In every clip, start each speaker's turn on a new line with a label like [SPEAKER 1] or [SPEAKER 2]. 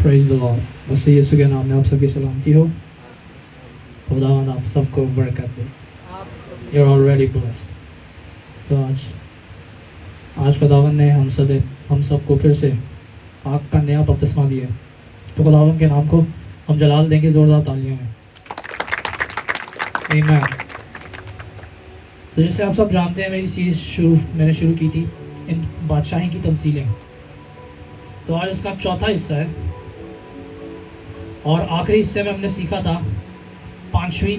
[SPEAKER 1] Praise the lord. मसीह यीशु के नाम में आप सबकी सलामती हो। खुदावंद आप सबको बरकत दे। You are already blessed. तो आज खुदावंद ने हम सबको फिर से आग का नया बपतिस्मा दिया है। तो खुदावंद के नाम को हम जलाल देंगे जोरदार तालियों में। आमीन। तो जैसे आप सब जानते हैं, मेरी सीरीज मैंने शुरू की थी इन बादशाही की तमसीलें। तो आज इसका चौथा हिस्सा है और आखिरी हिस्से में हमने सीखा था पांचवी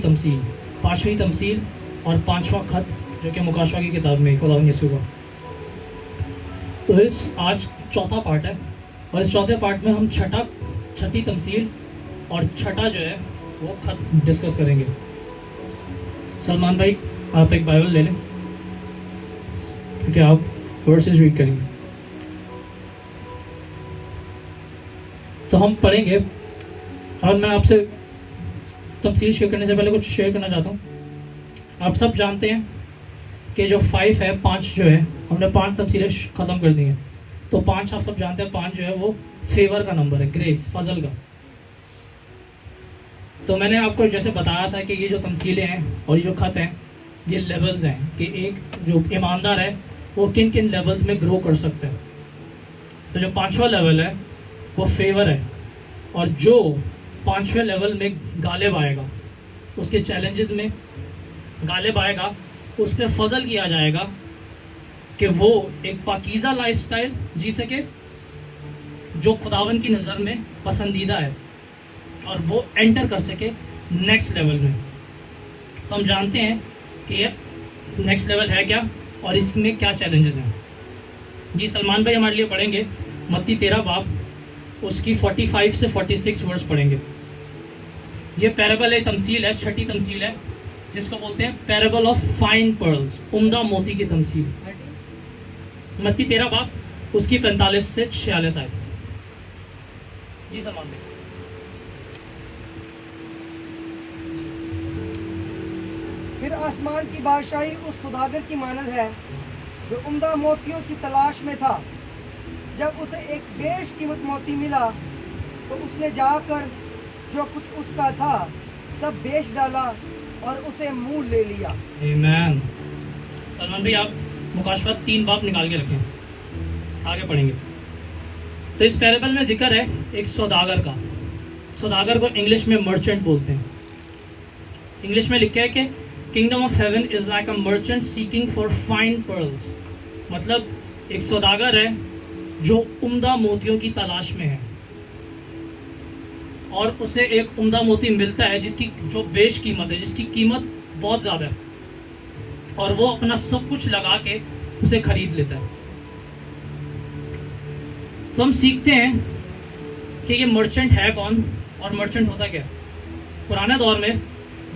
[SPEAKER 1] तमसील और पांचवा खत जो कि मुकाशवा की किताब में खुदावंद यीशु का। तो इस आज चौथा पार्ट है और इस चौथे पार्ट में हम छठी तमसील और छठा जो है वो खत डिस्कस करेंगे। सलमान भाई आप एक बाइबल ले लें क्योंकि आप वर्सेस रीड करेंगे। तो हम पढ़ेंगे और मैं आपसे तफसील शेयर करने से पहले कुछ शेयर करना चाहता हूँ। आप सब जानते हैं कि जो 5 है, 5 जो है हमने 5 तफसीलें ख़त्म कर दी हैं। तो 5 आप सब जानते हैं, 5 जो है वो फेवर का नंबर है, ग्रेस, फजल का। तो मैंने आपको जैसे बताया था कि ये जो तमसीलें हैं और ये जो खत हैं ये लेवल्स हैं कि एक जो ईमानदार है वो किन किन लेवल्स में ग्रो कर सकता है। तो जो 5वां लेवल है वो फेवर है और जो 5वें लेवल में गालिब आएगा, उसके चैलेंजेस में गालिब आएगा, उस पर फजल किया जाएगा कि वो एक पाकीज़ा लाइफस्टाइल जी सके जो खुदावन की नज़र में पसंदीदा है और वो एंटर कर सके नेक्स्ट लेवल में। तो हम जानते हैं कि ये नेक्स्ट लेवल है क्या और इसमें क्या चैलेंजेस हैं। जी सलमान भाई हमारे लिए पढ़ेंगे मत्ती 13 बाब, उसकी 45 से 46 वर्स पढ़ेंगे। ये पैराबल है, तमसील है, छठी तमसील है जिसको बोलते हैं पैराबल ऑफ फाइन पर्ल्स, उम्दा मोती की तमसील। मत्ती 13 बाब, उसकी 45 से 46 आए। जी सलमान भाई।
[SPEAKER 2] फिर आसमान की बादशाही उस सौदागर की मानद है जो उम्दा मोतियों की तलाश में था। जब उसे एक बेशकीमत मोती मिला तो उसने जाकर जो कुछ उसका था सब बेच डाला और उसे मुंह ले लिया।
[SPEAKER 1] आमीन। सलमान भाई आप मुकाशवा 3 बाब निकाल के रखें, आगे पढ़ेंगे। तो इस पैराबल में जिक्र है एक सौदागर का। सौदागर को इंग्लिश में मर्चेंट बोलते हैं। इंग्लिश में लिखा है कि kingdom of heaven is like a merchant seeking for fine pearls. मतलब एक सौदागर है जो उम्दा मोतियों की तलाश में है और उसे एक उम्दा मोती मिलता है जिसकी जो बेशकीमत है, जिसकी कीमत बहुत ज़्यादा है और वो अपना सब कुछ लगा के उसे खरीद लेता है। तो हम सीखते हैं कि ये मर्चेंट है कौन और मर्चेंट होता क्या। पुराने दौर में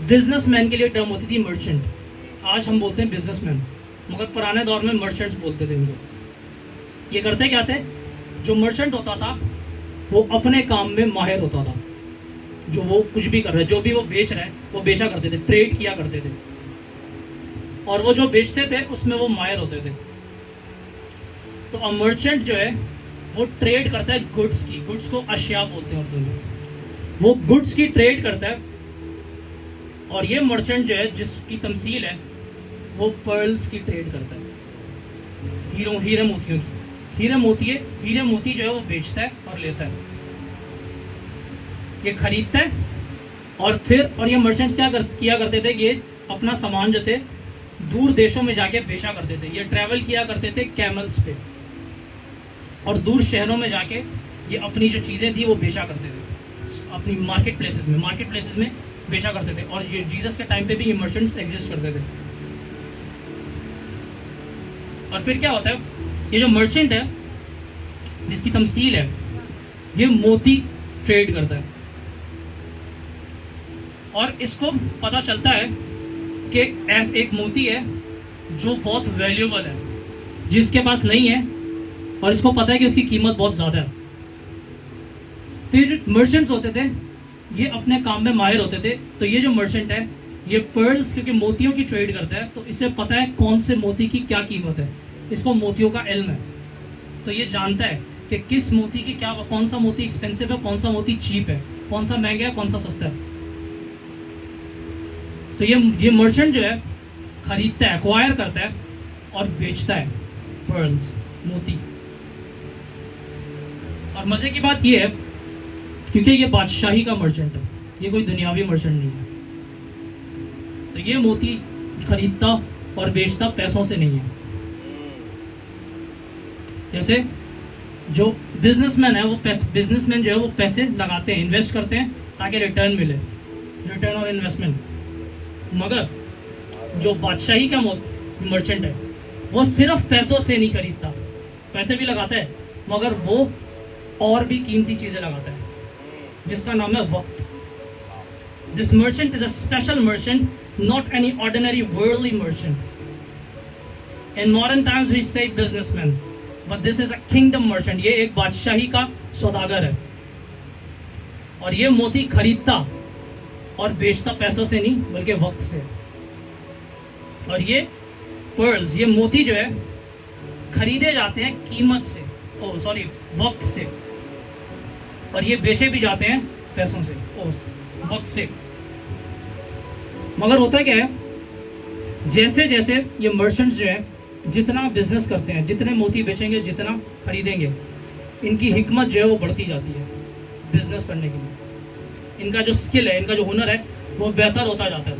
[SPEAKER 1] बिजनेसमैन के लिए टर्म होती थी मर्चेंट। आज हम बोलते हैं बिजनेसमैन, मगर पुराने दौर में मर्चेंट्स बोलते थे इनको। ये करते क्या थे, जो मर्चेंट होता था वो अपने काम में माहिर होता था। जो वो कुछ भी कर रहा है, जो भी वो बेच रहा है वो बेचा करते थे, ट्रेड किया करते थे और वो जो बेचते थे उसमें वो माहिर होते थे। तो अ मर्चेंट जो है वो ट्रेड करता है गुड्स की। गुड्स को अशिया बोलते हैं उर्दू में। वो गुड्स की ट्रेड करता है और ये मर्चेंट जो है जिसकी तमसील है वो पर्ल्स की ट्रेड करता है, हीरे मोतियों की। हीरे मोती जो है वो बेचता है और लेता है, ये खरीदता है और ये मर्चेंट्स किया करते थे, ये अपना सामान जो थे दूर देशों में जाके बेचा करते थे। ये ट्रैवल किया करते थे कैमल्स पे और दूर शहरों में जाके ये अपनी जो चीज़ें थी वो बेचा करते थे अपनी मार्केट प्लेसेस में बेचा करते थे। और ये जीसस के टाइम पे भी ये मर्चेंट्स एग्जिस्ट करते थे। और फिर क्या होता है, ये जो मर्चेंट है जिसकी तमसील है ये मोती ट्रेड करता है और इसको पता चलता है कि एक मोती है जो बहुत वैल्यूएबल है, जिसके पास नहीं है और इसको पता है कि उसकी कीमत बहुत ज़्यादा है। तो ये जो मर्चेंट्स होते थे ये अपने काम में माहिर होते थे। तो ये जो मर्चेंट है ये पर्ल्स, क्योंकि मोतियों की ट्रेड करता है तो इसे पता है कौन से मोती की क्या कीमत है। इसको मोतियों का इल्म है। तो ये जानता है कि किस मोती की क्या, कौन सा मोती एक्सपेंसिव है, कौन सा मोती चीप है, कौन सा महंगा है, कौन सा सस्ता है। तो ये मर्चेंट जो है खरीदता है, एक्वायर करता है और बेचता है पर्ल्स, मोती। और मजे की बात ये है क्योंकि ये बादशाही का मर्चेंट है, ये कोई दुनियावी मर्चेंट नहीं है। तो ये मोती खरीदता और बेचता पैसों से नहीं है। जैसे जो बिजनेसमैन है वो बिजनेसमैन जो है वो पैसे लगाते हैं, इन्वेस्ट करते हैं ताकि रिटर्न मिले, रिटर्न ऑन इन्वेस्टमेंट। मगर जो बादशाही का मर्चेंट है वो सिर्फ पैसों से नहीं खरीदता, पैसे भी लगाता है मगर वो और भी कीमती चीजें लगाता है जिसका नाम है वक्त। This merchant is a special merchant, not any ordinary worldly merchant. In modern times we say businessman, but this is a kingdom merchant. ये एक बादशाही का सौदागर है और ये मोती खरीदता और बेचता पैसों से नहीं बल्कि वक्त से। और ये पर्ल्स, ये मोती जो है खरीदे जाते हैं कीमत से, ओ सॉरी वक्त से, और ये बेचे भी जाते हैं पैसों से, ओ वक्त से। मगर होता क्या है, जैसे जैसे ये मर्चेंट्स जो है जितना बिजनेस करते हैं, जितने मोती बेचेंगे, जितना खरीदेंगे, इनकी हिकमत जो है वो बढ़ती जाती है बिजनेस करने के लिए। इनका जो स्किल है, इनका जो हुनर है वो बेहतर होता जाता है।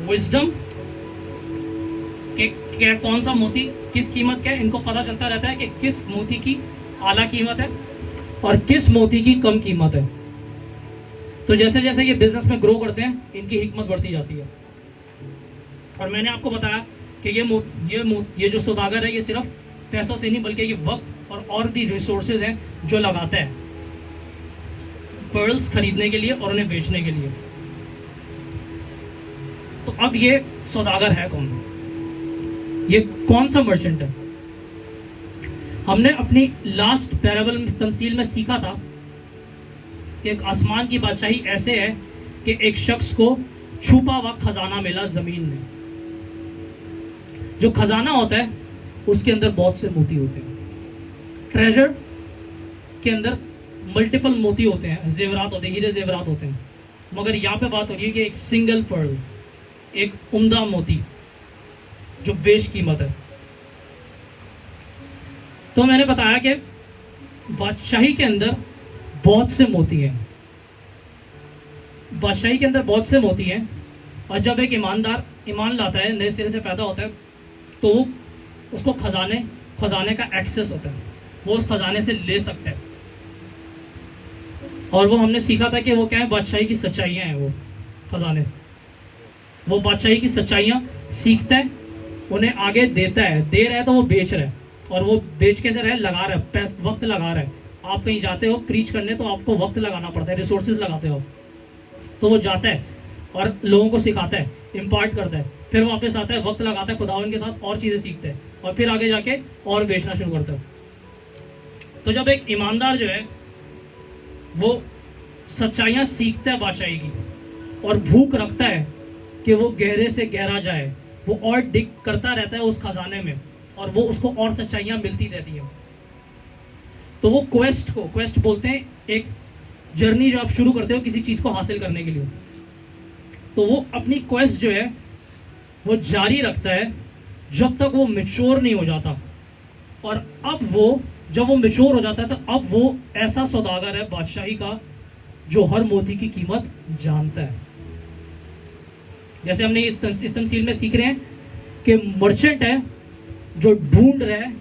[SPEAKER 1] विजडम के क्या, कौन सा मोती किस कीमत का है, इनको पता चलता रहता है कि किस मोती की आला कीमत है और किस मोती की कम कीमत है। तो जैसे जैसे ये बिजनेस में ग्रो करते हैं इनकी हिकमत बढ़ती जाती है। और मैंने आपको बताया कि ये जो सौदागर है ये सिर्फ पैसों से नहीं बल्कि ये वक्त और भी रिसोर्सेज हैं जो लगाता है पर्ल्स खरीदने के लिए और उन्हें बेचने के लिए। तो अब ये सौदागर है कौन, ये कौन सा मर्चेंट है? हमने अपनी लास्ट पैराबल तमसील में सीखा था कि एक आसमान की बादशाही ऐसे है कि एक शख्स को छुपा हुआ खजाना मिला जमीन में। जो खजाना होता है उसके अंदर बहुत से मोती होते हैं। ट्रेजर के अंदर मल्टीपल मोती होते हैं, जेवरात होते हैं, हीरे जेवरात होते हैं। मगर यहाँ पे बात हो रही है कि एक सिंगल पर्ल, एक उम्दा मोती जो बेशकीमत है। तो मैंने बताया कि बादशाही के अंदर बहुत से मोती हैं, बादशाही के अंदर बहुत से मोती हैं। और जब एक ईमानदार ईमान लाता है, नए सिरे से पैदा होता है, तो उसको खजाने का एक्सेस होता है, वो उस खजाने से ले सकता है। और वो हमने सीखा था कि वो क्या है, बादशाही की सच्चाइयाँ हैं। वो खजाने, वो बादशाही की सच्चाइयाँ सीखता है, उन्हें आगे देता है। दे रहा है तो वो बेच रहा है, और वो बेच कैसे रहा है, लगा रहा है, वक्त लगा रहा है। आप कहीं जाते हो प्रीच करने तो आपको वक्त लगाना पड़ता है, रिसोर्सेज लगाते हो। तो वो जाता है और लोगों को सिखाता है, इम्पार्ट करता है, फिर वापस आता है, वक्त लगाता है खुदावन के साथ, और चीज़ें सीखता है, और फिर आगे जाके और बेचना शुरू करता है। तो जब एक ईमानदार जो है वो सच्चाइयाँ सीखता है बादशाही की, और भूख रखता है कि वो गहरे से गहरा जाए, वो और डिग करता रहता है उस खजाने में, और वो उसको और सच्चाइयाँ मिलती रहती हैं। तो वो क्वेस्ट बोलते हैं, एक जर्नी जो आप शुरू करते हो किसी चीज़ को हासिल करने के लिए। तो वो अपनी क्वेस्ट जो है वो जारी रखता है जब तक वो मैच्योर नहीं हो जाता। और अब वो जब वो मैच्योर हो जाता है तो अब वो ऐसा सौदागर है बादशाही का जो हर मोती की कीमत जानता है। जैसे हमने इस तमसील में सीख रहे हैं कि मर्चेंट है जो ढूंढ रहा है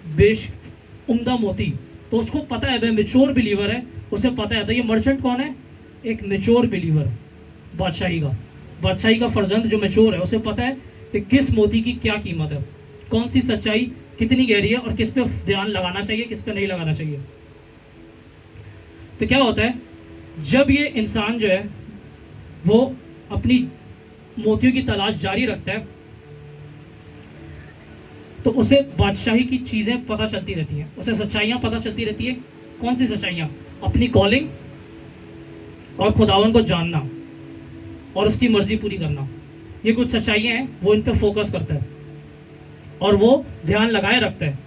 [SPEAKER 1] उम्दा मोती, तो उसको पता है, वह मैच्योर बिलीवर है, उसे पता है। तो ये मर्चेंट कौन है? एक मैच्योर बिलीवर, बादशाही का फर्जंद जो मैच्योर है, उसे पता है कि किस मोती की क्या कीमत है, कौन सी सच्चाई कितनी गहरी है, और किस पे ध्यान लगाना चाहिए, किस पे नहीं लगाना चाहिए। तो क्या होता है, जब ये इंसान जो है वो अपनी मोतियों की तलाश जारी रखता है तो उसे बादशाही की चीज़ें पता चलती रहती हैं, उसे सच्चाइयाँ पता चलती रहती है। कौन सी सच्चाइयाँ? अपनी कॉलिंग और खुदावन को जानना और उसकी मर्जी पूरी करना। ये कुछ सच्चाइयाँ हैं, वो इन पर फोकस करता है और वो ध्यान लगाए रखता है।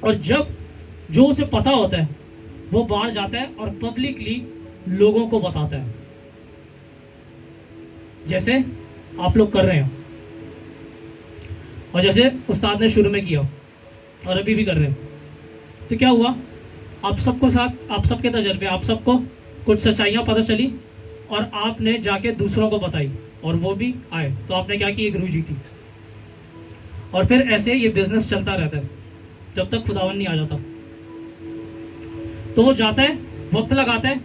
[SPEAKER 1] और जब जो उसे पता होता है वो बाहर जाता है और पब्लिकली लोगों को बताता है, जैसे आप लोग कर रहे हैं और जैसे उस्ताद ने शुरू में किया और अभी भी कर रहे हैं। तो क्या हुआ, आप सबको साथ, आप सबके तजर्बे, आप सबको कुछ सच्चाइयाँ पता चली और आपने जाके दूसरों को बताई और वो भी आए, तो आपने क्या की, एक रूह जीती। और फिर ऐसे ये बिजनेस चलता रहता है जब तक खुदावन नहीं आ जाता। तो वो जाता है, वक्त लगाता है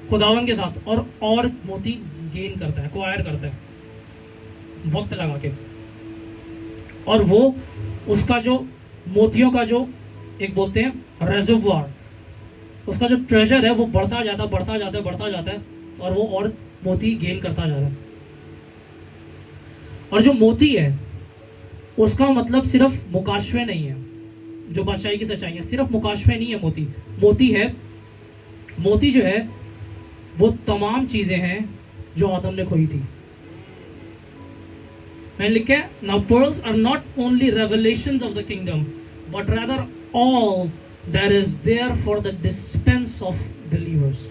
[SPEAKER 1] खुदावन के साथ और मोती गेन करता है, एक्वायर करता है वक्त लगा के। और वो उसका जो मोतियों का जो एक बोलते हैं रेजर्वोयर, उसका जो ट्रेजर है वो बढ़ता जाता है और वो और मोती गेन करता जाता है। और जो मोती है उसका मतलब सिर्फ मुकाशवे नहीं है, जो बादशाही की सच्चाई है सिर्फ मुकाशवे नहीं है। मोती जो है वो तमाम चीजें हैं जो आदम ने खोई थी। मैंने लिखा है, now pearls are not only revelations of the kingdom but rather all that is there for the dispense of believers.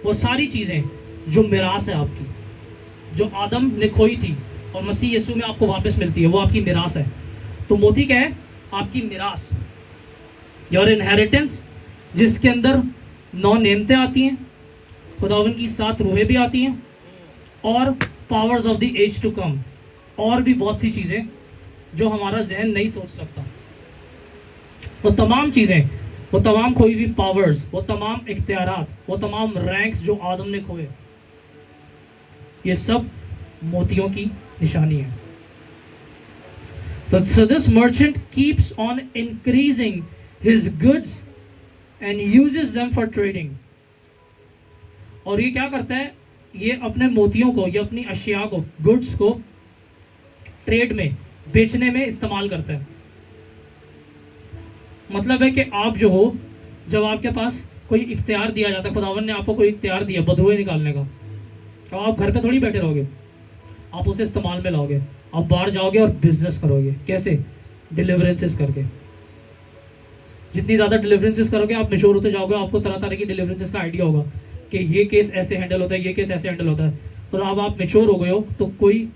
[SPEAKER 1] वो सारी चीजें जो मिरास है आपकी, जो आदम ने खोई थी और मसीह यीशु में आपको वापस मिलती है, वो आपकी मिरास है। तो मोती क्या है, आपकी मिरास, योर इनहेरिटेंस, जिसके अंदर 9 नेमतें आती हैं, खुदावन की 7 रूहें भी आती हैं और powers of the age to come, और भी बहुत सी चीजें जो हमारा जहन नहीं सोच सकता। वो तमाम चीजें, वो तमाम खोई हुई पावर्स, वो तमाम इख्तियारात, वो तमाम रैंक्स जो आदम ने खोए, ये सब मोतियों की निशानी है। तो so this merchant keeps on increasing his goods and uses them for trading। और ये क्या करता है, ये अपने मोतियों को, ये अपनी अशिया को, गुड्स को ट्रेड में, बेचने में इस्तेमाल करता है। मतलब है कि आप जो हो, जब आपके पास कोई इख्तियार दिया जाता है, खुदावन ने आपको कोई इख्तियार दिया बदुए निकालने का, तो आप घर पे थोड़ी बैठे रहोगे, आप उसे इस्तेमाल में लाओगे, आप बाहर जाओगे और बिजनेस करोगे। कैसे? डिलीवरेंसेस करके। जितनी ज़्यादा डिलीवरेंसेस करोगे आप मेच्योर होते जाओगे, आपको तरह तरह की डिलीवरेंसेस का आइडिया होगा कि ये केस ऐसे हैंडल होता है, ये केस ऐसे हैंडल होता है। और अब आप मेच्योर हो गए हो तो कोई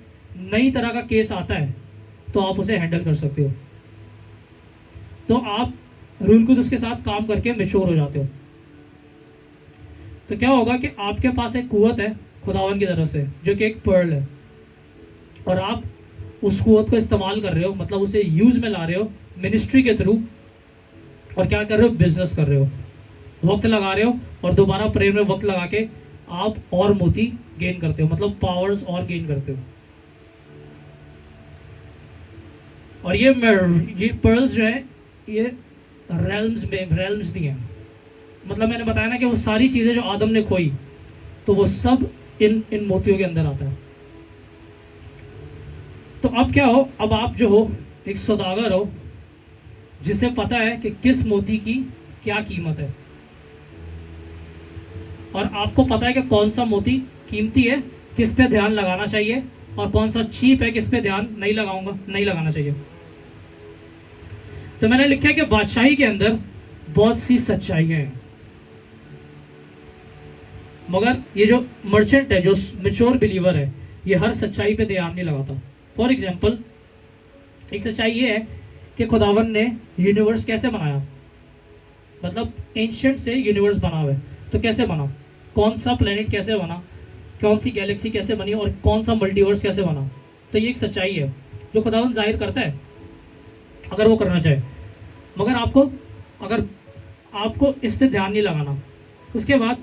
[SPEAKER 1] नई तरह का केस आता है तो आप उसे हैंडल कर सकते हो। तो आप रूल कुद उसके साथ काम करके मेच्योर हो जाते हो। तो क्या होगा कि आपके पास एक कुव्वत है खुदावन की तरफ से, जो कि एक पर्ल है, और आप उस कुव्वत को इस्तेमाल कर रहे हो, मतलब उसे यूज में ला रहे हो मिनिस्ट्री के थ्रू, और क्या कर रहे हो, बिजनेस कर रहे हो, वक्त लगा रहे हो, और दोबारा प्रेम में वक्त लगा के आप और मोती गेन करते हो, मतलब पावर्स और गेन करते हो। और ये पर्ल्स जो है ये रेल्म्स भी हैं। मतलब मैंने बताया ना कि वो सारी चीजें जो आदम ने खोई, तो वो सब इन मोतियों के अंदर आता है। तो अब क्या हो, अब आप जो हो एक सौदागर हो जिसे पता है कि किस मोती की क्या कीमत है, और आपको पता है कि कौन सा मोती कीमती है, किस पे ध्यान लगाना चाहिए, और कौन सा चीप है, किस पे ध्यान नहीं लगाना चाहिए। तो मैंने लिखा है कि बादशाही के अंदर बहुत सी सच्चाइयां हैं, मगर ये जो मर्चेंट है, जो मैच्योर बिलीवर है, ये हर सच्चाई पे ध्यान नहीं लगाता। फॉर एग्जाम्पल, एक सच्चाई ये है कि खुदावन ने यूनिवर्स कैसे बनाया, मतलब एंशिएंट से यूनिवर्स बना हुआ है, तो कैसे बना, कौन सा प्लेनेट कैसे बना, कौन सी गैलेक्सी कैसे बनी, और कौन सा मल्टीवर्स कैसे बना। तो ये एक सच्चाई है जो खुदावन जाहिर करता है अगर वो करना चाहे, मगर आपको इस पे ध्यान नहीं लगाना। उसके बाद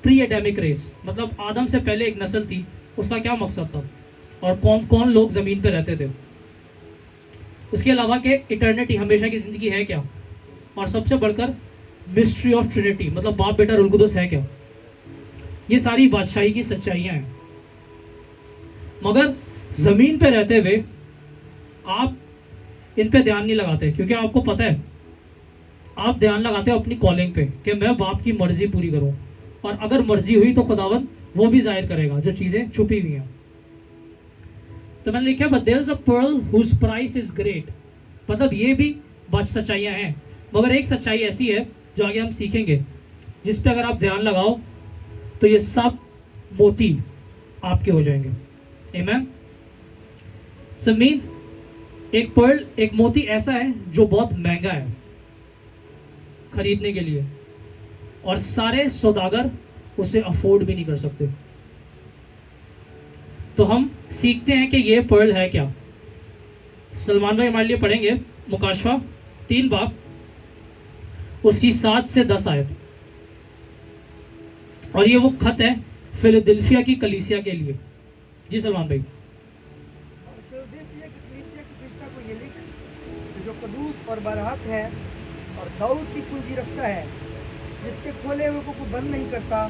[SPEAKER 1] प्री एडेमिक रेस, मतलब आदम से पहले एक नस्ल थी, उसका क्या मकसद था, और कौन कौन लोग ज़मीन पे रहते थे। उसके अलावा कि इटर्निटी, हमेशा की ज़िंदगी है क्या, और सबसे बढ़कर मिस्ट्री ऑफ ट्रिनिटी, मतलब बाप बेटा रूल कुदस है क्या। ये सारी बादशाही की सच्चाइयाँ हैं, मगर ज़मीन पे रहते हुए आप इन पे ध्यान नहीं लगाते, क्योंकि आपको पता है, आप ध्यान लगाते हो अपनी कॉलिंग पे कि मैं बाप की मर्जी पूरी करूं, और अगर मर्जी हुई तो खुदावन वो भी जाहिर करेगा जो चीजें छुपी हुई हैं। तो मैंने लिखा but there is a pearl whose price is great, मतलब ये भी सच्चाइयां हैं मगर एक सच्चाई ऐसी है जो आगे हम सीखेंगे, जिस पे अगर आप ध्यान लगाओ तो ये सब मोती आपके हो जाएंगे। आमीन। सो मीन्स एक पर्ल, एक मोती ऐसा है जो बहुत महंगा है खरीदने के लिए, और सारे सौदागर उसे अफोर्ड भी नहीं कर सकते। तो हम सीखते हैं कि ये पर्ल है क्या। सलमान भाई हमारे लिए पढ़ेंगे मुकाशवा 3 बाब उसकी 7 से 10 आयत, और ये वो खत है फिलडेल्फिया की कलीसिया के लिए। जी सलमान भाई।
[SPEAKER 2] फिलडेल्फिया की कलीसिया की पृष्ठा को ये लिख कि जो कदूस और बरहक है और दाऊद की कुंजी रखता है, जिसके खोले हुए को कोई बंद नहीं करता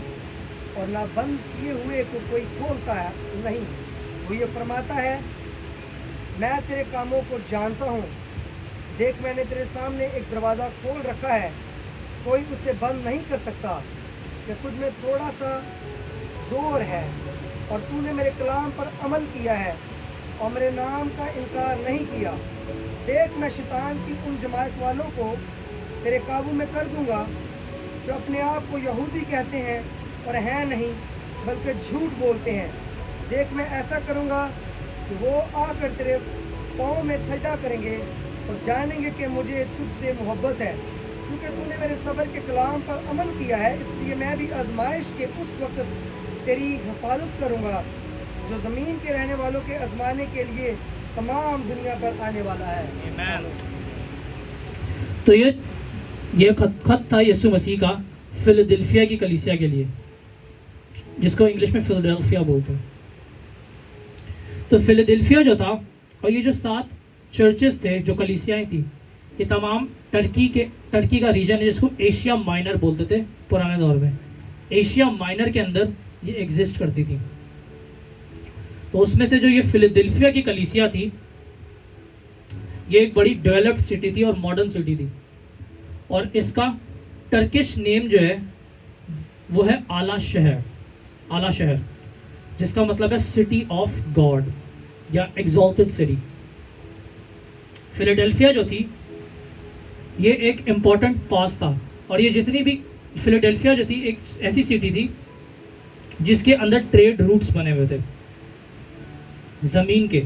[SPEAKER 2] और ना बंद किए हुए को कोई खोलता है नहीं। वो ये फरमाता है, मैं तेरे कामों को जानता हूँ। देख, मैंने तेरे सामने एक दरवाज़ा खोल रखा है, कोई उसे बंद नहीं कर सकता। कि तुझ में थोड़ा सा जोर है और तूने मेरे कलाम पर अमल किया है और मेरे नाम का इनकार नहीं किया। देख, मैं शैतान की उन जमात वालों को तेरे काबू में कर दूंगा जो अपने आप को यहूदी कहते हैं और हैं नहीं, बल्कि झूठ बोलते हैं। देख, मैं ऐसा करूंगा कि वो आकर तेरे पाँव में सजदा करेंगे और जानेंगे कि मुझे तुझसे मोहब्बत है। क्योंकि तूने मेरे सब्र के कलाम पर अमल किया है, इसलिए मैं भी आजमाइश के उस वक्त तेरी हिफाजत करूंगा जो ज़मीन के रहने वालों के आजमाने के लिए तमाम दुनिया पर आने वाला है।
[SPEAKER 1] आमीन। तो ये खत था यीशु मसीह का फिलडेल्फिया की कलीसिया के लिए, जिसको इंग्लिश में फिलडेल्फिया बोलते हैं। तो फिलडेल्फिया जो था, और ये जो 7 चर्चेस थे, जो कलीसियाएं थी, ये तमाम टर्की का रीजन है, जिसको एशिया माइनर बोलते थे पुराने दौर में। एशिया माइनर के अंदर ये एग्जिस्ट करती थी। तो उसमें से जो ये फिलडेल्फिया की कलीसिया थी, ये एक बड़ी डेवलप्ड सिटी थी और मॉडर्न सिटी थी, और इसका टर्किश नेम जो है वो है आला शहर, जिसका मतलब है सिटी ऑफ गॉड या एग्जॉल्टेड सिटी। फिलाडेल्फिया जो थी ये एक इम्पॉर्टेंट पास था, और ये जितनी भी फिलाडेल्फिया जो थी एक ऐसी सिटी थी जिसके अंदर ट्रेड रूट्स बने हुए थे, ज़मीन के,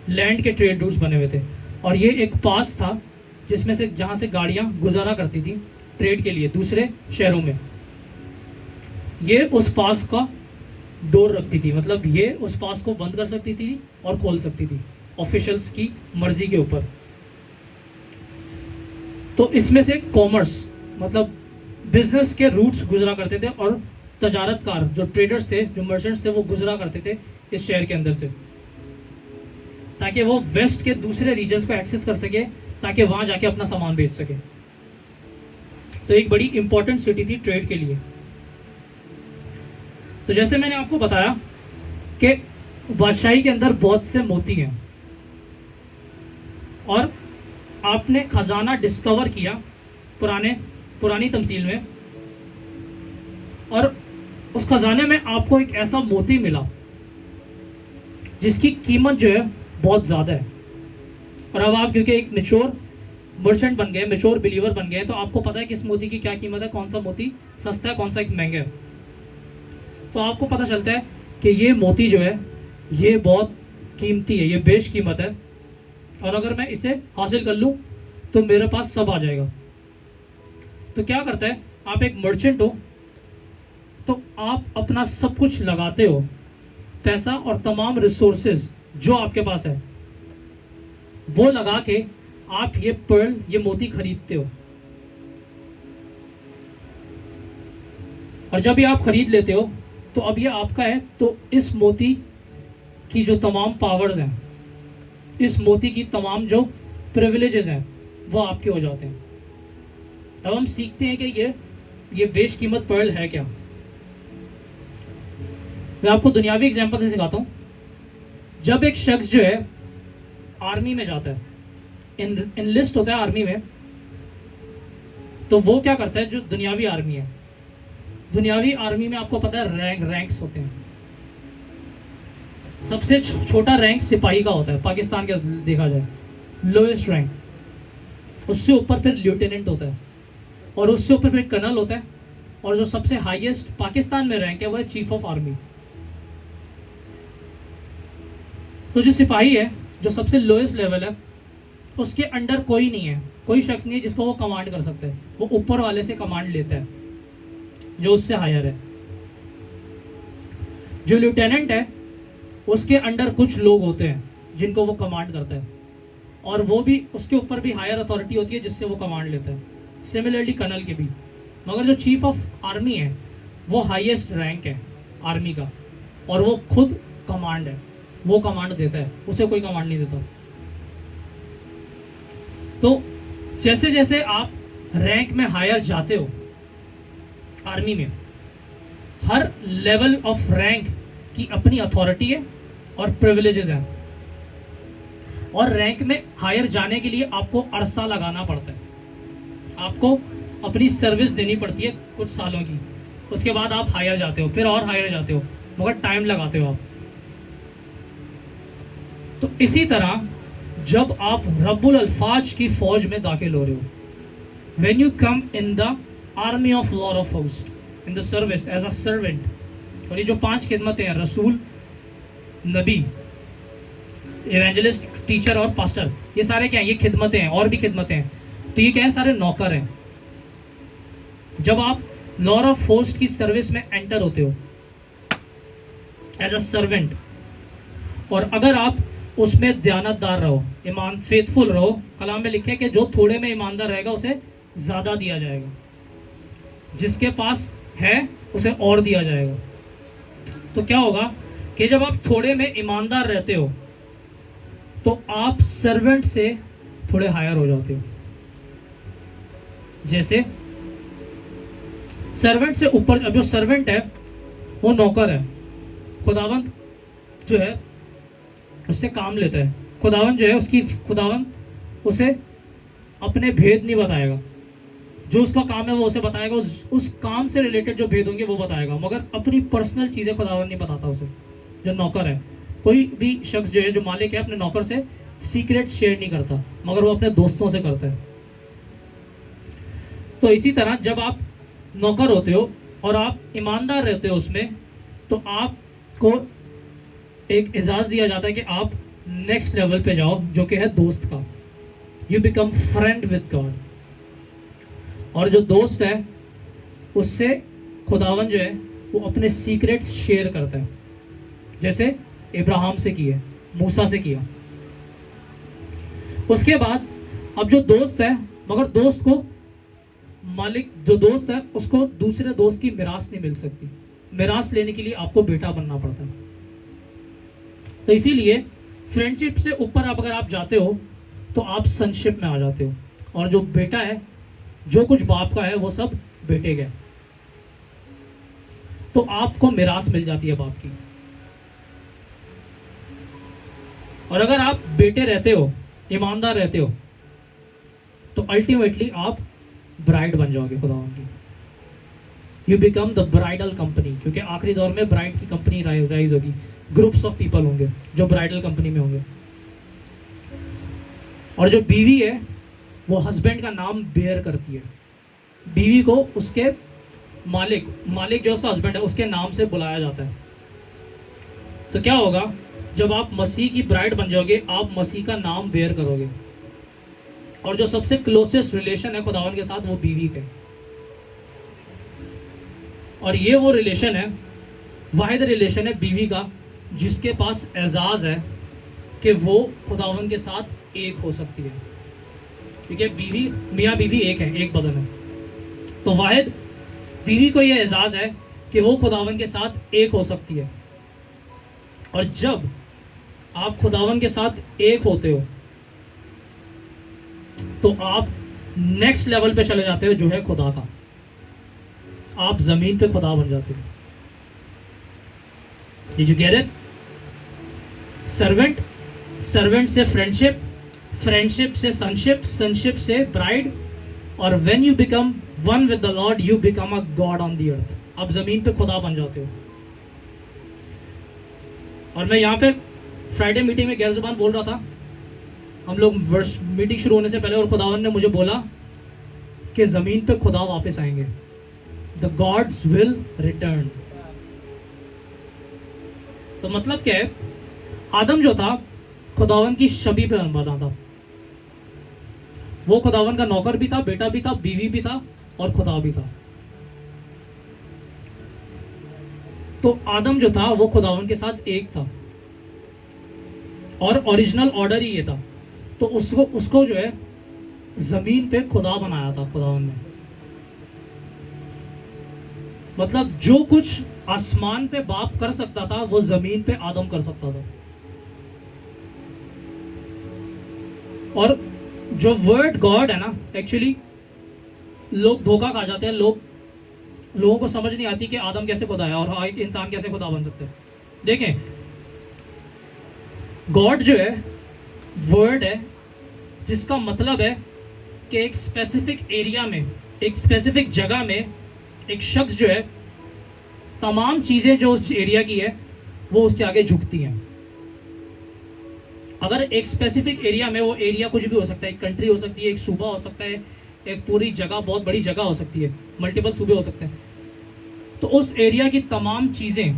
[SPEAKER 1] लैंड के ट्रेड रूट्स बने हुए थे, और ये एक पास था जिसमें से जहाँ से गाड़ियाँ गुजारा करती थी ट्रेड के लिए दूसरे शहरों में। ये उस पास का डोर रखती थी, मतलब ये उस पास को बंद कर सकती थी और खोल सकती थी ऑफिशियल्स की मर्जी के ऊपर। तो इसमें से कॉमर्स मतलब बिजनेस के रूट्स गुजरा करते थे, और तजारतकार जो ट्रेडर्स थे, जो मर्चेंट्स थे, वो गुजरा करते थे इस शहर के अंदर से, ताकि वो वेस्ट के दूसरे रीजन्स को एक्सेस कर सके, ताकि वहां जाके अपना सामान बेच सके। तो एक बड़ी इंपॉर्टेंट सिटी थी ट्रेड के लिए। तो जैसे मैंने आपको बताया कि बादशाही के अंदर बहुत से मोती हैं, और आपने खजाना डिस्कवर किया पुरानी तमसील में, और उस खजाने में आपको एक ऐसा मोती मिला जिसकी कीमत जो है बहुत ज़्यादा है। और अब आप क्योंकि एक मैच्योर मर्चेंट बन गए, मैच्योर बिलीवर बन गए, तो आपको पता है कि इस मोती की क्या कीमत है, कौन सा मोती सस्ता है, कौन सा एक महंगा है। तो आपको पता चलता है कि ये मोती जो है ये बहुत कीमती है, ये बेशकीमत है, और अगर मैं इसे हासिल कर लूँ तो मेरे पास सब आ जाएगा। तो क्या करता है, आप एक मर्चेंट हो तो आप अपना सब कुछ लगाते हो, पैसा और तमाम रिसोर्सेज जो आपके पास है वो लगा के आप ये पर्ल, ये मोती खरीदते हो। और जब ये आप खरीद लेते हो तो अब ये आपका है, तो इस मोती की जो तमाम पावर्स हैं, इस मोती की तमाम जो प्रिविलेजेस हैं, वो आपके हो जाते हैं। अब हम सीखते हैं कि ये बेशकीमत पर्ल है क्या। मैं आपको दुनियावी एग्जांपल से सिखाता हूँ। जब एक शख्स जो है आर्मी में जाता है, इनलिस्ट होता है आर्मी में, तो वो क्या करता है, जो दुनियावी आर्मी है, दुनियावी आर्मी में आपको पता है रैंक्स होते हैं। सबसे छोटा रैंक सिपाही का होता है, पाकिस्तान का देखा जाए लोएस्ट रैंक, उससे ऊपर फिर लेफ्टिनेंट होता है, और उससे ऊपर फिर कर्नल होता है, और जो सबसे हाईएस्ट पाकिस्तान में रैंक है वो है चीफ ऑफ आर्मी। तो जो सिपाही है, जो सबसे लोएस्ट लेवल है, उसके अंडर कोई नहीं है, कोई शख्स नहीं है जिसको वो कमांड कर सकता है। वो ऊपर वाले से कमांड लेता है जो उससे हायर है। जो लेफ्टिनेंट है उसके अंडर कुछ लोग होते हैं जिनको वो कमांड करता है, और वो भी उसके ऊपर भी हायर अथॉरिटी होती है जिससे वो कमांड लेता है। सिमिलरली कर्नल के भी। मगर जो चीफ ऑफ आर्मी है वो हाईएस्ट रैंक है आर्मी का, और वो खुद कमांड है, वो कमांड देता है, उसे कोई कमांड नहीं देता। तो जैसे जैसे आप रैंक में हायर जाते हो आर्मी में, हर लेवल ऑफ रैंक की अपनी अथॉरिटी है और प्रिविलेजेस हैं, और रैंक में हायर जाने के लिए आपको अरसा लगाना पड़ता है, आपको अपनी सर्विस देनी पड़ती है कुछ सालों की। उसके बाद आप हायर जाते हो, फिर और हायर जाते हो, मगर टाइम लगाते हो आप। तो इसी तरह जब आप रब्बुल अल्फाज की फौज में दाखिल हो रहे हो, when you come in the army of lord of host, in the service as a servant, और ये जो 5 खिदमतें हैं, रसूल, नबी, इवेंजलिस्ट, टीचर और पास्टर, ये सारे क्या हैं? ये खिदमतें हैं, और भी खिदमतें हैं। तो ये क्या है? सारे नौकर हैं। जब आप लॉर्ड ऑफ होस्ट की सर्विस में एंटर होते हो एज अ सर्वेंट, और अगर आप उसमें दयानतदार रहो, ईमान, फेथफुल रहो, कलाम में लिखे कि जो थोड़े में ईमानदार रहेगा उसे ज़्यादा दिया जाएगा, जिसके पास है उसे और दिया जाएगा। तो क्या होगा कि जब आप थोड़े में ईमानदार रहते हो तो आप सर्वेंट से थोड़े हायर हो जाते हो। जैसे सर्वेंट से ऊपर, अब जो सर्वेंट है वो नौकर है, खुदावंद जो है उससे काम लेता है, खुदावंद जो है खुदावंद उसे अपने भेद नहीं बताएगा, जो उसका काम है वो उसे बताएगा, उस काम से रिलेटेड जो भेद होंगे वो बताएगा, मगर अपनी पर्सनल चीज़ें खुदावंद नहीं बताता उसे। जो नौकर है, कोई भी शख्स जो है, जो मालिक है, अपने नौकर से सीक्रेट शेयर नहीं करता, मगर वो अपने दोस्तों से करता है। तो इसी तरह जब आप नौकर होते हो और आप ईमानदार रहते हो उसमें, तो आपको एक एजाज़ दिया जाता है कि आप नेक्स्ट लेवल पे जाओ, जो कि है दोस्त का। You become friend with God. और जो दोस्त है उससे खुदावन जो है वो अपने सीक्रेट्स शेयर करता है, जैसे इब्राहिम से किया, मूसा से किया। उसके बाद अब जो दोस्त है, मगर दोस्त को मालिक, जो दोस्त है उसको दूसरे दोस्त की मिरास नहीं मिल सकती। मिरास लेने के लिए आपको बेटा बनना पड़ता है। तो इसीलिए फ्रेंडशिप से ऊपर अब अगर आप जाते हो तो आप सनशिप में आ जाते हो, और जो बेटा है, जो कुछ बाप का है वो सब बेटे का, तो आपको मिरास मिल जाती है बाप की। और अगर आप बेटे रहते हो, ईमानदार रहते हो, तो अल्टीमेटली आप ब्राइड बन जाओगे खुदावन की। You become the bridal company, क्योंकि आखिरी दौर में ब्राइड की कंपनी राइज होगी, ग्रुप्स ऑफ पीपल होंगे जो ब्राइडल कंपनी में होंगे। और जो बीवी है वो हस्बैंड का नाम बेयर करती है, बीवी को उसके मालिक जो उसका हस्बैंड है उसके नाम से बुलाया जाता है। तो क्या होगा, जब आप मसीह की ब्राइड बन जाओगे, आप मसीह का नाम बेयर करोगे, और जो सबसे क्लोजेस्ट रिलेशन है खुदावन के साथ वो बीवी का। और ये वो रिलेशन है, वाहिद रिलेशन है बीवी का, जिसके पास एजाज है कि वो खुदावन के साथ एक हो सकती है। ठीक है, बीवी, मियाँ बीवी एक है, एक बदन है। तो वाहिद बीवी को ये एजाज है कि वो खुदावन के साथ एक हो सकती है। और जब आप खुदावन के साथ एक होते हो तो आप नेक्स्ट लेवल पे चले जाते हो, जो है खुदा का। आप जमीन पे खुदा बन जाते हो। Did you get it? Servant, servant से फ्रेंडशिप, फ्रेंडशिप से सनशिप, सनशिप से ब्राइड, और when you become one with the Lord you become a God on the earth. आप जमीन पे खुदा बन जाते हो। और मैं यहाँ पे फ्राइडे मीटिंग में गैर जुबान बोल रहा था, हम लोग मीटिंग शुरू होने से पहले, और खुदावन ने मुझे बोला कि ज़मीन पे खुदा वापस आएंगे, द गॉड्स विल रिटर्न। तो मतलब क्या है, आदम जो था खुदावन की छवि पे बना था, वो खुदावन का नौकर भी था, बेटा भी था, बीवी भी था और खुदा भी था। तो आदम जो था वो खुदावन के साथ एक था और ओरिजिनल ऑर्डर ही ये था। तो उसको जो है जमीन पे खुदा बनाया था खुदावन ने। मतलब जो कुछ आसमान पे बाप कर सकता था वो जमीन पे आदम कर सकता था। और जो वर्ड गॉड है ना, एक्चुअली लोग धोखा खा जाते हैं, लोगों को समझ नहीं आती कि आदम कैसे खुदा है और एक इंसान कैसे खुदा बन सकते हैं। देखें, गॉड जो है वर्ड है जिसका मतलब है कि एक स्पेसिफिक एरिया में, एक स्पेसिफिक जगह में एक शख्स जो है तमाम चीजें जो उस एरिया की है वो उसके आगे झुकती हैं। अगर एक स्पेसिफिक एरिया में, वो एरिया कुछ भी हो सकता है, एक कंट्री हो सकती है, एक सूबा हो सकता है, एक पूरी जगह, बहुत बड़ी जगह हो सकती है, मल्टीपल सूबे हो सकते हैं, तो उस एरिया की तमाम चीजें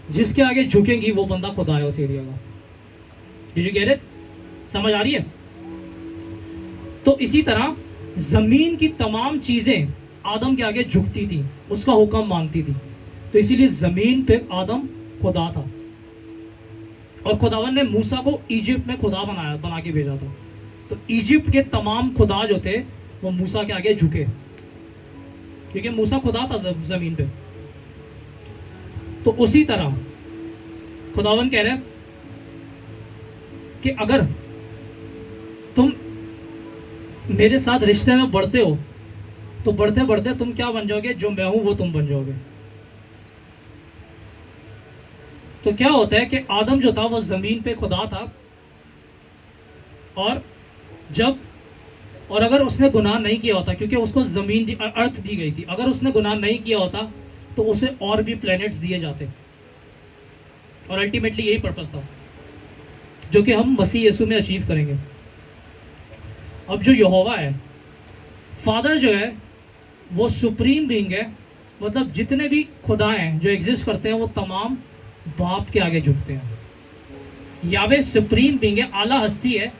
[SPEAKER 1] जिसके आगे झुकेंगी वो बंदा खुदा है उस एरिया का। Did you get it? समझ आ रही है? तो इसी तरह जमीन की तमाम चीजें आदम के आगे झुकती थी, उसका हुक्म मानती थी। तो इसीलिए जमीन पे आदम खुदा था और खुदावन ने मूसा को इजिप्ट में खुदा बना के भेजा था। तो इजिप्ट के तमाम खुदा जो थे वो मूसा के आगे झुके, क्योंकि मूसा खुदा था जमीन पे। तो उसी तरह खुदावन कह रहे कि अगर तुम मेरे साथ रिश्ते में बढ़ते हो तो बढ़ते बढ़ते तुम क्या बन जाओगे, जो मैं हूं वो तुम बन जाओगे। तो क्या होता है कि आदम जो था वो जमीन पे खुदा था, और अगर उसने गुनाह नहीं किया होता, क्योंकि उसको जमीन अर्थ दी गई थी, अगर उसने गुनाह नहीं किया होता तो उसे और भी प्लैनेट्स दिए जाते, और अल्टीमेटली यही पर्पस था जो कि हम मसीह यीशु में अचीव करेंगे। अब जो यहोवा है, फादर जो है वो सुप्रीम बीइंग है, मतलब जितने भी खुदा हैं जो एग्जिस्ट करते हैं वो तमाम बाप के आगे झुकते हैं। यावे सुप्रीम बीइंग है, आला हस्ती है,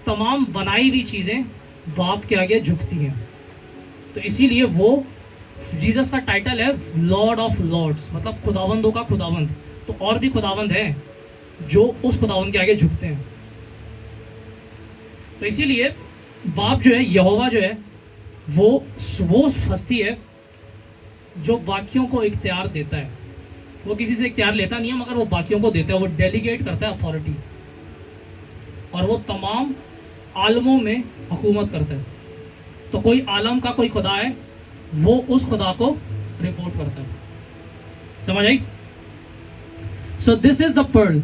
[SPEAKER 1] तमाम बनाई हुई चीजें बाप के आगे झुकती हैं। तो इसीलिए वो, जीसस का टाइटल है लॉर्ड ऑफ लॉर्ड्स, मतलब खुदावंदों का खुदावंद। तो और भी खुदावंद हैं जो उस खुदावंद के आगे झुकते हैं। तो इसीलिए बाप जो है, यहोवा जो है, वो हस्ती है जो बाकियों को इख्तियार देता है। वो किसी से इख्तियार लेता नहीं है, मगर वो बाकियों को देता है, वो डेलीगेट करता है अथॉरिटी, और वो तमाम आलमों में हुकूमत करता है। तो कोई आलम का कोई खुदा है, वो उस खुदा को रिपोर्ट करता है। समझ आई? So this is the pearl.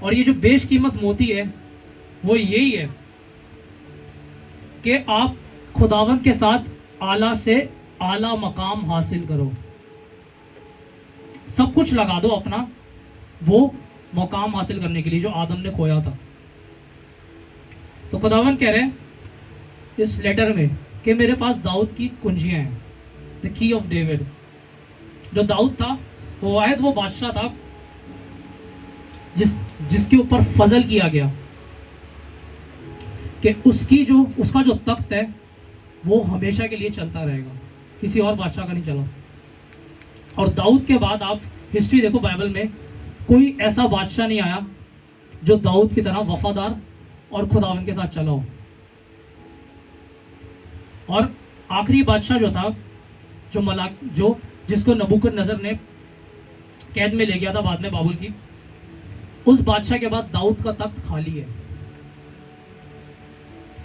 [SPEAKER 1] और ये जो बेशकीमत मोती है वो यही है कि आप खुदावन के साथ आला से आला मकाम हासिल करो, सब कुछ लगा दो अपना वो मकाम हासिल करने के लिए जो आदम ने खोया था। तो खुदावन कह रहे हैं इस लेटर में कि मेरे पास दाऊद की कुंजियां हैं, द की ऑफ डेविड। जो दाऊद था वो वाहिद वो बादशाह था जिसके ऊपर फजल किया गया कि उसका जो तख्त है वो हमेशा के लिए चलता रहेगा, किसी और बादशाह का नहीं चला। और दाऊद के बाद आप हिस्ट्री देखो बाइबल में, कोई ऐसा बादशाह नहीं आया जो दाऊद की तरह वफादार और खुदावन के साथ चला हो। और आखिरी बादशाह जो था, जिसको नबूकदनेस्सर ने कैद में ले गया था बाद में बाबुल की, उस बादशाह के बाद दाऊद का तख्त खाली है।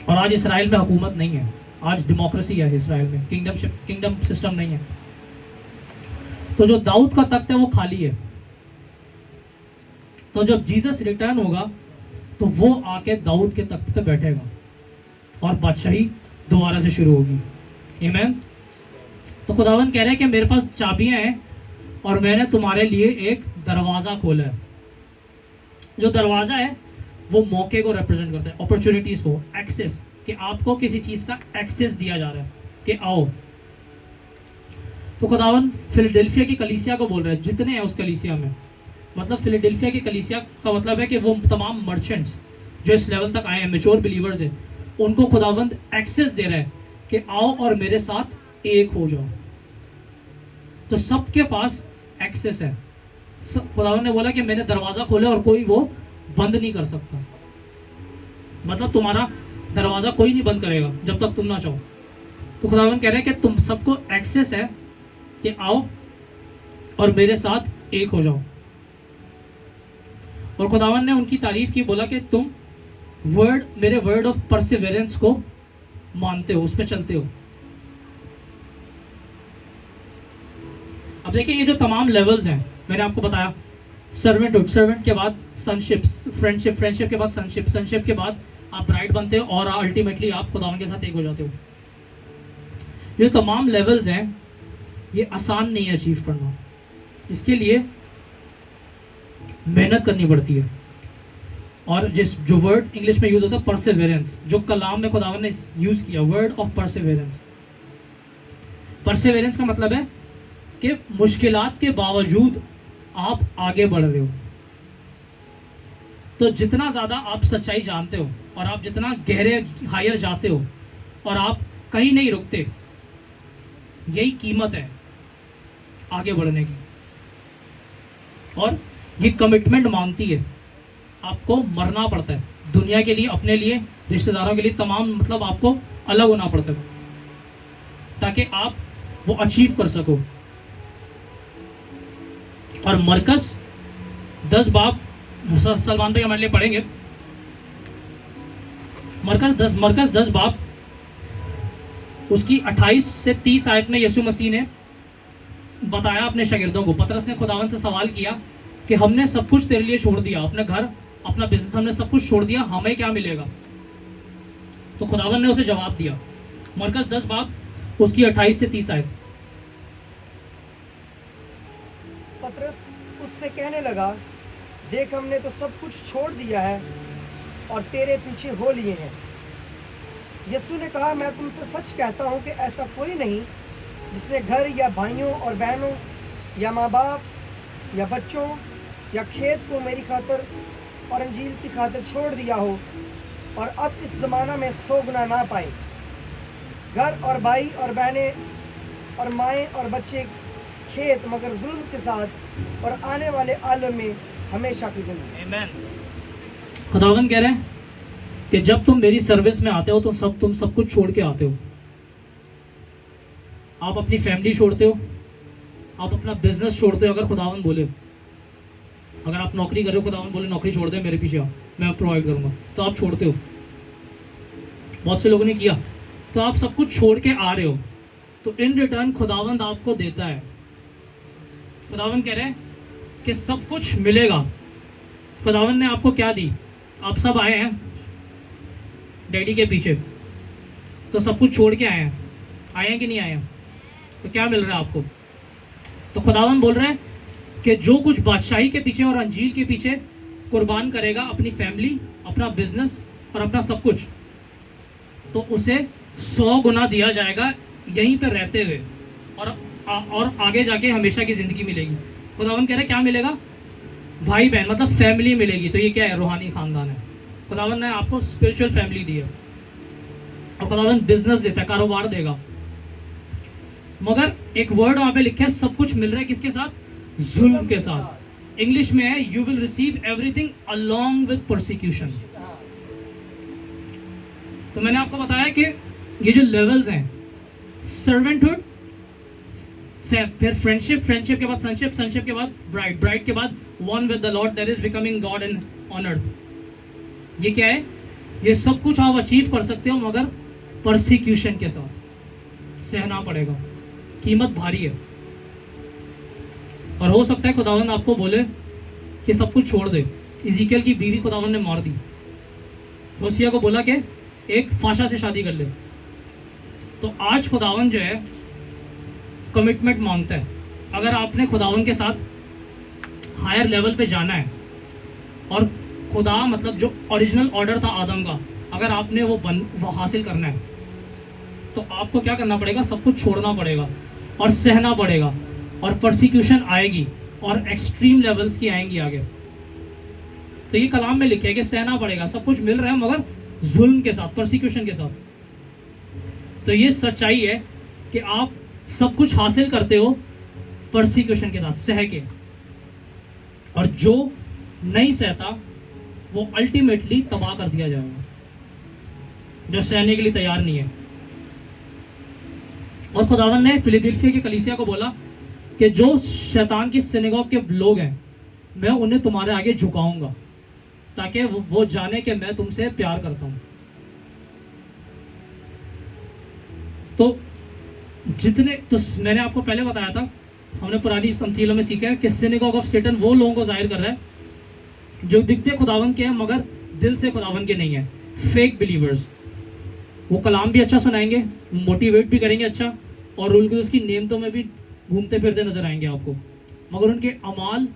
[SPEAKER 1] और आज इसराइल में हुकूमत नहीं है, आज डेमोक्रेसी है इसराइल में, किंगडम सिस्टम नहीं है। तो जो दाऊद का तख्त है वो खाली है। तो जब जीसस रिटर्न होगा तो वो आके दाऊद के तख्त पे बैठेगा और बादशाही दोबारा से शुरू होगी। आमीन। तो खुदावन कह रहे हैं कि मेरे पास चाबियां हैं और मैंने तुम्हारे लिए एक दरवाजा खोला है। जो दरवाजा है वो मौके को रिप्रेजेंट करता है, अपॉर्चुनिटीज को, एक्सेस, कि आपको किसी चीज का एक्सेस दिया जा रहा है। कि आओ। तो खुदावन फिलाडेल्फिया की कलीसिया को बोल रहे हैं, जितने हैं उस कलीसिया में, मतलब फिलाडेल्फिया की कलीसिया का मतलब है कि वो तमाम मर्चेंट्स जो इस लेवल तक आए हैं, मेच्योर बिलीवर्स हैं, उनको खुदावंद एक्सेस दे रहा है कि आओ और मेरे साथ एक हो जाओ। तो सबके पास एक्सेस है। खुदावंद ने बोला कि मैंने दरवाजा खोला और कोई वो बंद नहीं कर सकता, मतलब तुम्हारा दरवाजा कोई नहीं बंद करेगा जब तक तुम ना चाहो। तो खुदावंद कह रहे हैं कि तुम सबको एक्सेस है कि आओ और मेरे साथ एक हो जाओ। और खुदावंद ने उनकी तारीफ की, बोला कि तुम मेरे वर्ड ऑफ परसिवेरेंस को मानते हो, उस पर चलते हो। अब देखिए ये जो तमाम लेवल्स हैं मैंने आपको बताया, सर्वेंटहुड, सर्वेंट के बाद सनशिप, फ्रेंडशिप, फ्रेंडशिप के बाद सनशिप, सनशिप के बाद आप ब्राइड बनते हो और अल्टीमेटली आप खुदावंद के साथ एक हो जाते हो। ये तमाम लेवल्स हैं, ये आसान नहीं है अचीव करना, इसके लिए मेहनत करनी पड़ती है। और जो वर्ड इंग्लिश में यूज होता है परसेवेरेंस, जो कलाम में खुदावंद ने यूज किया, वर्ड ऑफ परसेवेरेंस। परसेवेरेंस का मतलब है कि मुश्किलात के बावजूद आप आगे बढ़ रहे हो। तो जितना ज्यादा आप सच्चाई जानते हो और आप जितना गहरे हायर जाते हो और आप कहीं नहीं रुकते, यही कीमत है आगे बढ़ने की। और ये कमिटमेंट मांगती है, आपको मरना पड़ता है दुनिया के लिए, अपने लिए, रिश्तेदारों के लिए, तमाम, मतलब आपको अलग होना पड़ता है ताकि आप वो अचीव कर सको। और मरकस 10 बाब, सलमान भाई हमारे लिए पढ़ेंगे, मरकस 10 बाब उसकी 28 से 30 आयत में यीशु मसीह ने बताया अपने शागिर्दों को। पतरस ने खुदावंद से सवाल किया कि हमने सब कुछ तेरे लिए छोड़ दिया, अपने घर, अपना बिजनेस, हमने सब कुछ छोड़ दिया, हमें क्या मिलेगा? तो खुदावंद ने उसे जवाब दिया, मरकस 10 बाब उसकी 28 से 30 आयत।
[SPEAKER 2] पतरस उससे कहने लगा, देख हमने तो सब कुछ छोड़ दिया है और तेरे पीछे हो लिए हैं। यीशु ने कहा, मैं तुमसे सच कहता हूँ कि ऐसा कोई नहीं जिसने घर या भाइयों और बहनों या माँ बाप या बच्चों या खेत को मेरी खातिर और अंजील की खातिर छोड़ दिया हो और अब इस ज़माना में 100 गुना ना पाए। घर और भाई और बहनें और माएँ और बच्चे, खेत, मगर जुल्म के साथ और आने वाले आलम में हमेशा की जिंदगी।
[SPEAKER 1] आमीन। खुदावंद कह रहे हैं कि जब तुम मेरी सर्विस में आते हो तो तुम सब कुछ छोड़ के आते हो। आप अपनी फैमिली छोड़ते हो, आप अपना बिजनेस छोड़ते हो। अगर खुदावंद बोले, अगर आप नौकरी कर रहे हो, खुदावंद बोले नौकरी छोड़ दे, मेरे पीछे आओ, मैं प्रोवाइड करूंगा, तो आप छोड़ते हो। बहुत से लोगों ने किया, तो आप सब कुछ छोड़ के आ रहे हो, तो इन रिटर्न खुदावंद आपको देता है। खुदावंद कह रहे हैं कि सब कुछ मिलेगा। खुदावंद ने आपको क्या दी? आप सब आए हैं डैडी के पीछे, तो सब कुछ छोड़ के आए हैं कि नहीं आए हैं? तो क्या मिल रहा है आपको? तो खुदावंद बोल रहे हैं कि जो कुछ बादशाही के पीछे और अंजील के पीछे कुर्बान करेगा, अपनी फैमिली, अपना बिजनेस और अपना सब कुछ, तो उसे 100 गुना दिया जाएगा यहीं पर रहते हुए, और आगे जाके हमेशा की जिंदगी मिलेगी। खुदावंद कह रहे हैं क्या मिलेगा? भाई बहन, मतलब फैमिली मिलेगी। तो ये क्या है? रूहानी खानदान है। खुदावंद ने आपको स्पिरिचुअल फैमिली दी है। और खुदावंद बिजनेस देता है, कारोबार देगा। मगर एक वर्ड वहां पे लिखा है, सब कुछ मिल रहा है किसके साथ? जुल्म के साथ। इंग्लिश में है, you will receive everything along with persecution. तो मैंने आपको बताया कि ये जो लेवल्स हैं, सर्वेंटहुड, फिर फ्रेंडशिप, फ्रेंडशिप के बाद सनशिप, सनशिप के बाद ब्राइड, ब्राइड के बाद one with the Lord, that is becoming God in on earth. ये क्या है? ये सब कुछ आप अचीव कर सकते हो, मगर परसिक्यूशन के साथ सहना पड़ेगा। कीमत भारी है। और हो सकता है खुदावंद आपको बोले कि सब कुछ छोड़ दे। इज़ीकियल की बीवी खुदावंद ने मार दी। होसिया को बोला कि एक फाशा से शादी कर ले। तो आज खुदावंद जो है कमिटमेंट मांगता है। अगर आपने खुदावंद के साथ हायर लेवल पे जाना है, और खुदा, मतलब जो ओरिजिनल ऑर्डर था आदम का, अगर आपने वो हासिल करना है, तो आपको क्या करना पड़ेगा, सब कुछ छोड़ना पड़ेगा और सहना पड़ेगा, और परसिक्यूशन आएगी और एक्सट्रीम लेवल्स की आएंगी आगे। तो ये कलाम में लिखे है कि सहना पड़ेगा, सब कुछ मिल रहा है मगर जुल्म के साथ, परसिक्यूशन के साथ। तो ये सच्चाई है कि आप सब कुछ हासिल करते हो परसिक्यूशन के साथ, सह के, और जो नहीं सहता वो अल्टीमेटली तबाह कर दिया जाएगा, जो सहने के लिए तैयार नहीं है। और खुदावन ने फिलाडेल्फिया की कलीसिया को बोला कि जो शैतान की सिनेगॉग के लोग हैं, मैं उन्हें तुम्हारे आगे झुकाऊंगा ताकि वो जाने कि मैं तुमसे प्यार करता हूं। तो जितने, तो मैंने आपको पहले बताया था, हमने पुरानी तमथीलों में सीखा है कि सिनेगॉग ऑफ सैटन वो लोगों को जाहिर कर रहा है जो दिखते खुदावन के हैं मगर दिल से खुदावन के नहीं है, फेक बिलीवर्स। वो कलाम भी अच्छा सुनाएंगे, मोटिवेट भी करेंगे अच्छा, और रूल की उसकी नेमतों में भी घूमते फिरते नजर आएंगे आपको, मगर उनके अमाल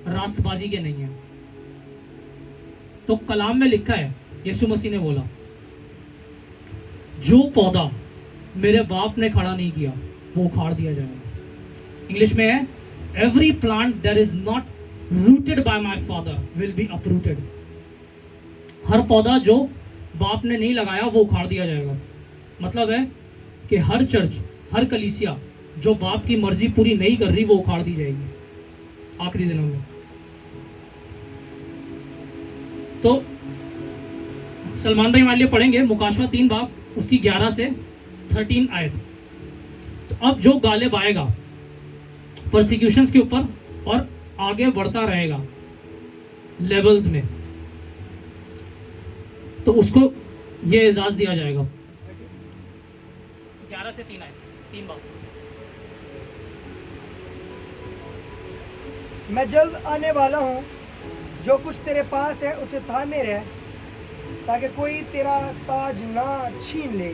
[SPEAKER 1] रास्तबाजी के नहीं है। तो कलाम में लिखा है, यीशु मसीह ने बोला, जो पौधा मेरे बाप ने खड़ा नहीं किया वो उखाड़ दिया जाएगा। इंग्लिश में है, every plant that is not rooted by my father will be uprooted. हर पौधा जो बाप ने नहीं लगाया वो उखाड़ दिया जाएगा। मतलब है कि हर चर्च, हर कलीसिया जो बाप की मर्जी पूरी नहीं कर रही वो उखाड़ दी जाएगी आखिरी दिनों में। तो सलमान भाई हमारे लिए पढ़ेंगे मुकाशवा 3 बाब उसकी 11 से 13 आयत। तो अब जो गालिब आएगा परसिक्यूशंस के ऊपर और आगे बढ़ता रहेगा लेवल्स में, तो उसको ये एजाज दिया जाएगा। 11 से 3 आयत, 3 बाब।
[SPEAKER 2] मैं जल्द आने वाला हूँ, जो कुछ तेरे पास है उसे थामे रह, ताकि कोई तेरा ताज ना छीन ले।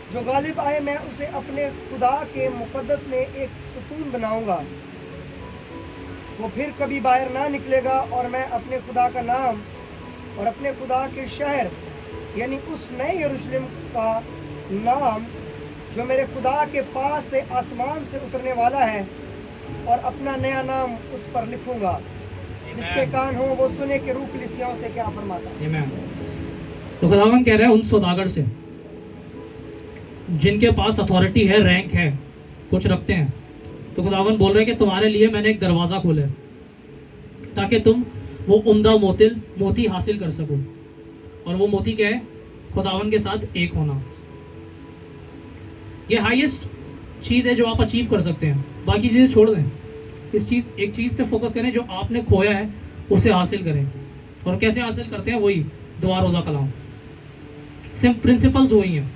[SPEAKER 2] जो गालिब आए मैं उसे अपने खुदा के मुकद्दस में एक सुकून बनाऊंगा। वो फिर कभी बाहर ना निकलेगा, और मैं अपने खुदा का नाम और अपने खुदा के शहर यानी उस नए यरूशलेम का नाम जो मेरे खुदा के पास से आसमान से उतरने वाला है, और अपना नया नाम उस पर लिखूंगा। जिसके कान हो वो सुने कि रूह कलीसियाओं से क्या फरमाता है।
[SPEAKER 1] तो खुदावन कह रहा है उन सौदागर से जिनके पास अथॉरिटी है, रैंक है, कुछ रखते हैं, तो खुदावन बोल रहे हैं कि तुम्हारे लिए मैंने एक दरवाजा खोला है ताकि तुम वो उम्दा मोती हासिल कर सको। और वो मोती क्या है? खुदावन के साथ एक होना। ये हाईएस्ट चीज है जो आप अचीव कर सकते हैं, बाकी चीजें छोड़ दें। एक चीज पे फोकस करें, जो आपने खोया है उसे हासिल करें। और कैसे हासिल करते हैं? वही दुआ रोजा कलाम, सेम प्रिंसिपल्स वही हैं,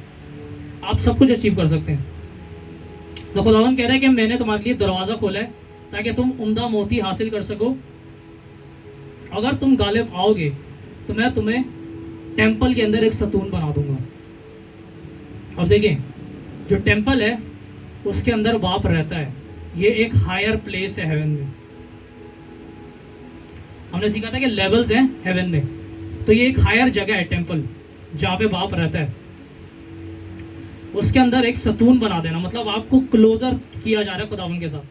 [SPEAKER 1] आप सब कुछ अचीव कर सकते हैं। तो खुदावन कह रहा है कि मैंने तुम्हारे लिए दरवाजा खोला है ताकि तुम उम्दा मोती हासिल कर सको। अगर तुम गालिब आओगे तो मैं तुम्हें टेंपल के अंदर एक सतून बना दूंगा। अब देखिए, जो टेंपल है उसके अंदर बाप रहता है, ये एक हायर प्लेस है हेवन में। हमने सीखा था कि लेवल्स हैं हेवन में, तो ये एक हायर जगह है टेंपल, जहां पे बाप रहता है। उसके अंदर एक सतून बना देना, मतलब आपको क्लोजर किया जा रहा है खुदावन के साथ।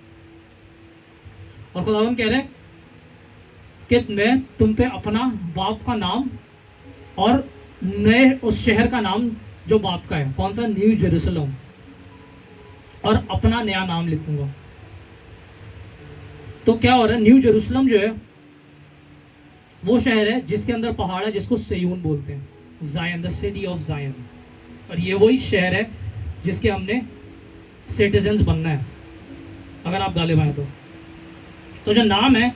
[SPEAKER 1] और खुदावन कह रहे हैं कि मैं तुम पे अपना बाप का नाम और नए उस शहर का नाम जो बाप का है, कौन सा? न्यू जेरूसलम, और अपना नया नाम लिखूंगा। तो क्या हो रहा है? न्यू जेरूसलम जो है वो शहर है जिसके अंदर पहाड़ है, जिसको सयून बोलते हैं, जायन, द सिटी ऑफ जायन। और ये वही शहर है जिसके हमने सिटीजन्स बनना है अगर आप गालिब आए तो जो नाम है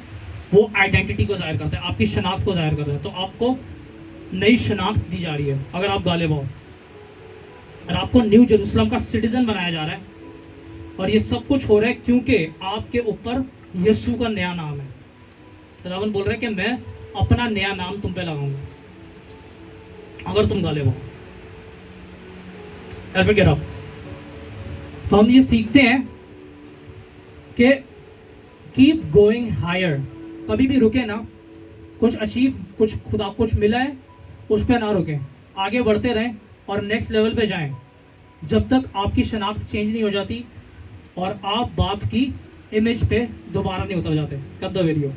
[SPEAKER 1] वो आइडेंटिटी को जाहिर करता है, आपकी शनाख्त को जाहिर करता है। तो आपको नई शनाख्त दी जा रही है अगर आप गालिब आओ, और आपको न्यू जेरूसलम का सिटीजन बनाया जा रहा है। और ये सब कुछ हो रहा है क्योंकि आपके ऊपर यीशु का नया नाम है। खुदावन बोल रहे हैं कि मैं अपना नया नाम तुम पे लगाऊंगा अगर तुम गालिब हो। तो हम ये सीखते हैं कि कीप गोइंग हायर, कभी भी रुके ना। कुछ अचीव, कुछ खुदा कुछ मिला है उस पर ना रुके, आगे बढ़ते रहें और नेक्स्ट लेवल पे जाएं, जब तक आपकी शनाख्त चेंज नहीं हो जाती और आप बाप की इमेज पे दोबारा नहीं उतर जाते। कब द वीडियो।